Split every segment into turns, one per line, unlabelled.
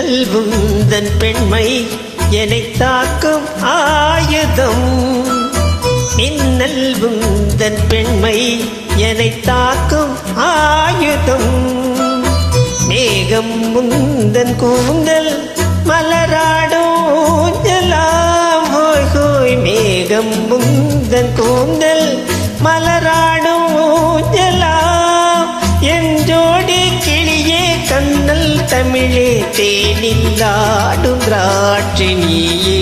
உந்தன் பெண்மை என்னை தாக்கும் ஆயுதம். மின்னல் உந்தன் பெண்மை என்னை தாக்கும் ஆயுதம். மேகம் உந்தன் கூந்தல் மலராடும் ஊஞ்சலாம். ஹோய் ஹோய் மேகம் உந்தன் கூந்தல் மலராடும் ஊஞ்சலாம். என் ஜோடி கிளியே கண்ணல் தமிழே தேனில்லாடும் திராட்சை நீயே.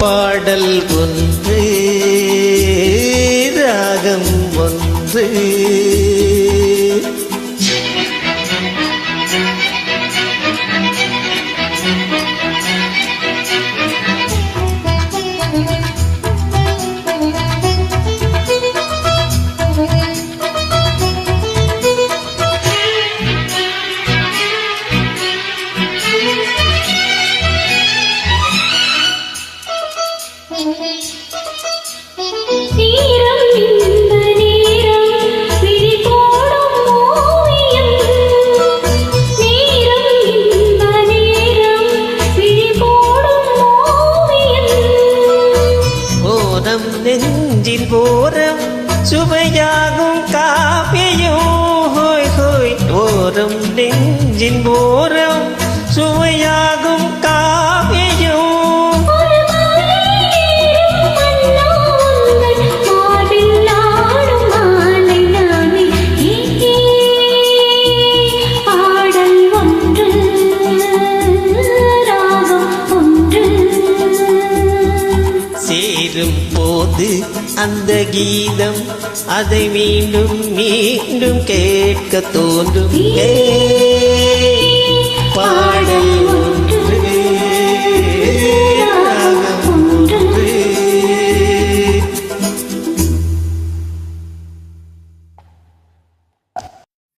பாடல் ஒன்று ராகம் ஒன்று. நெஞ்சில் ஓரம் சுவையாகும் காவியம். ஹோய் ஹோய் ஓரம் நெஞ்சின் ஓரம் சுவையாகும் காவியம். சேரும் போது அந்த கீதம் அதை மீண்டும் மீண்டும் கேட்க தோன்றும்.